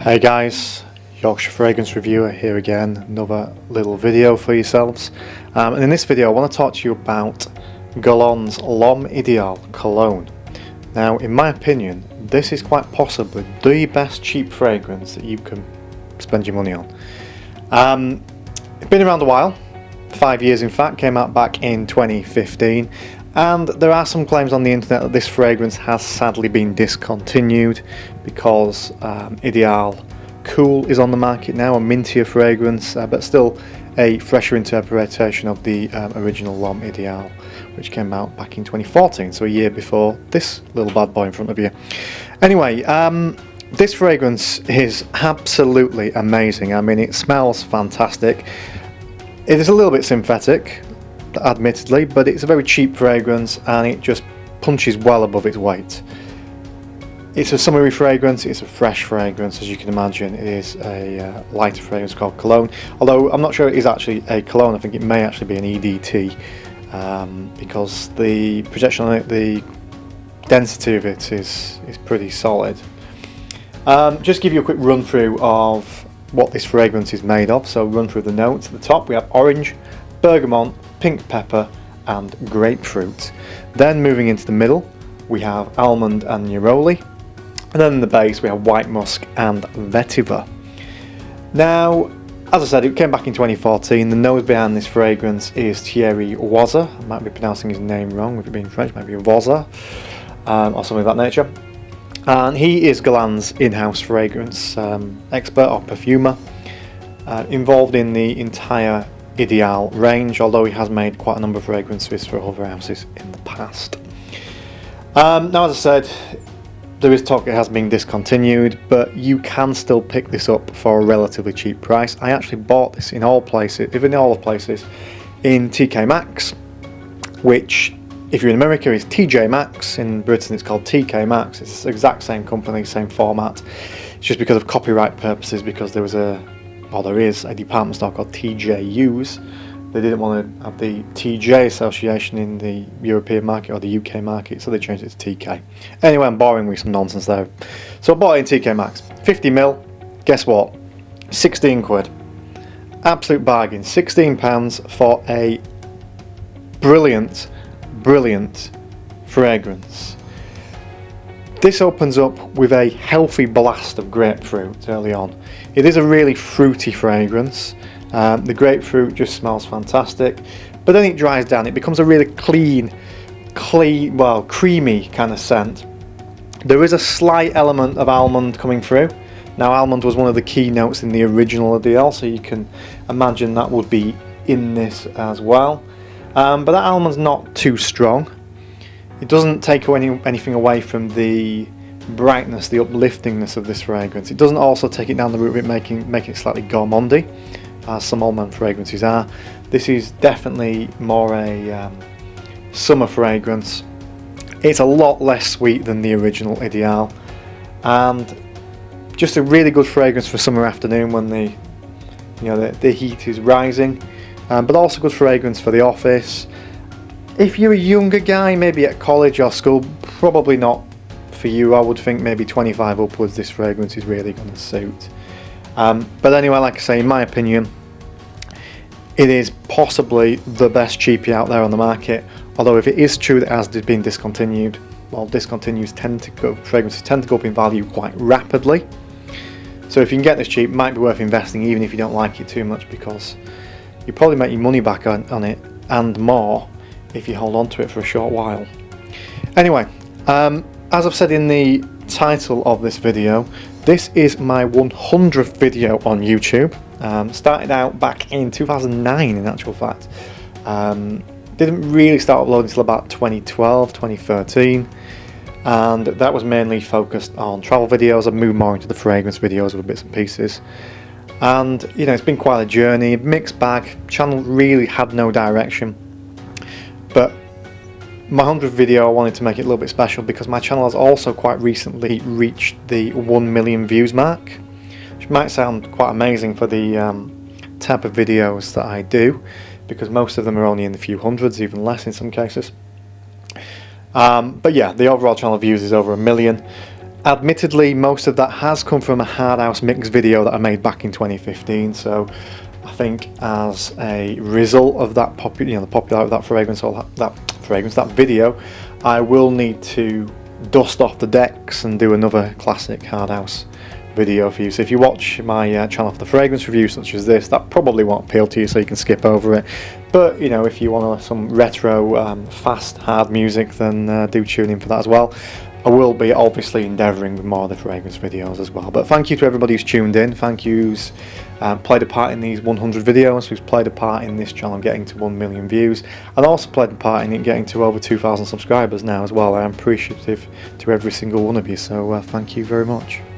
Hey guys, Yorkshire Fragrance Reviewer here again, another little video for yourselves. And in this video I want to talk to you about Guerlain's L'Homme Ideal Cologne. Now in my opinion, this is quite possibly the best cheap fragrance that you can spend your money on. It's been around a while, 5 years in fact, came out back in 2015. And there are some claims on the internet that this fragrance has sadly been discontinued because Ideal Cool is on the market now, a mintier fragrance, but still a fresher interpretation of the original L'Homme Ideal, which came out back in 2014, so a year before this little bad boy in front of you. Anyway, this fragrance is absolutely amazing. I mean, it smells fantastic. It is a little bit synthetic, admittedly, but it's a very cheap fragrance and it just punches well above its weight. It's a summery fragrance, it's a fresh fragrance, as you can imagine. It is a lighter fragrance called Cologne, although I'm not sure it is actually a cologne. I think it may actually be an EDT because the projection on it, the density of it is pretty solid. Just give you a quick run through of what this fragrance is made of. So run through the notes. At the top we have orange, bergamot, pink pepper and grapefruit. Then moving into the middle we have almond and neroli, and then in the base we have white musk and vetiver. Now, as I said, it came back in 2014. The nose behind this fragrance is Thierry Wazza. I might be pronouncing his name wrong with it being French, maybe Wazza or something of that nature. And he is Guerlain's in-house fragrance expert or perfumer, involved in the entire Ideal range, although he has made quite a number of fragrances for other houses in the past. Now, as I said, there is talk it has been discontinued, but you can still pick this up for a relatively cheap price. I actually bought this in all places, even in all the places, in TK Maxx, which, if you're in America, is TJ Maxx. In Britain, it's called TK Maxx. It's the exact same company, same format. It's just because of copyright purposes, because there is a department store called TJUs. They didn't want to have the TJ association in the European market or the UK market, so they changed it to TK. Anyway, I'm boring with some nonsense there. So I bought it in TK Maxx. 50ml, guess what? 16 quid. Absolute bargain. £16 for a brilliant fragrance. This opens up with a healthy blast of grapefruit early on. It is a really fruity fragrance. The grapefruit just smells fantastic, but then it dries down. It becomes a really clean, creamy kind of scent. There is a slight element of almond coming through. Now, almond was one of the key notes in the original Ideal, so you can imagine that would be in this as well. But that almond's not too strong. It doesn't take anything away from the brightness, the upliftingness of this fragrance. It doesn't also take it down the route of it making it slightly gourmandy, as some almond fragrances are. This is definitely more a summer fragrance. It's a lot less sweet than the original Ideal, and just a really good fragrance for summer afternoon when the heat is rising. But also good fragrance for the office. If you're a younger guy, maybe at college or school, probably not for you. I would think maybe 25 upwards this fragrance is really going to suit. But anyway, like I say, in my opinion, it is possibly the best cheapie out there on the market. Although if it is true that it has been discontinued, well, fragrances tend to go up in value quite rapidly. So if you can get this cheap, it might be worth investing, even if you don't like it too much, because you probably make your money back on it and more if you hold on to it for a short while. Anyway, as I've said in the title of this video, this is my 100th video on YouTube. Started out back in 2009 in actual fact. Didn't really start uploading until about 2012, 2013. And that was mainly focused on travel videos. I've moved more into the fragrance videos with bits and pieces. And it's been quite a journey, mixed bag. Channel really had no direction, but my 100th video I wanted to make it a little bit special because my channel has also quite recently reached the 1 million views mark, which might sound quite amazing for the type of videos that I do, because most of them are only in the few hundreds, even less in some cases. But yeah, the overall channel views is over 1 million. Admittedly, most of that has come from a hard house mix video that I made back in 2015, so I think as a result of that the popularity of that fragrance, or that video, I will need to dust off the decks and do another classic hard house video for you. So if you watch my channel for the fragrance review such as this, that probably won't appeal to you, so you can skip over it. But you know, if you want some retro fast hard music, then do tune in for that as well. I will be obviously endeavouring with more of the fragrance videos as well. But thank you to everybody who's tuned in. Thank you who's played a part in these 100 videos, who's played a part in this channel getting to 1 million views, and also played a part in it getting to over 2,000 subscribers now as well. I am appreciative to every single one of you, so thank you very much.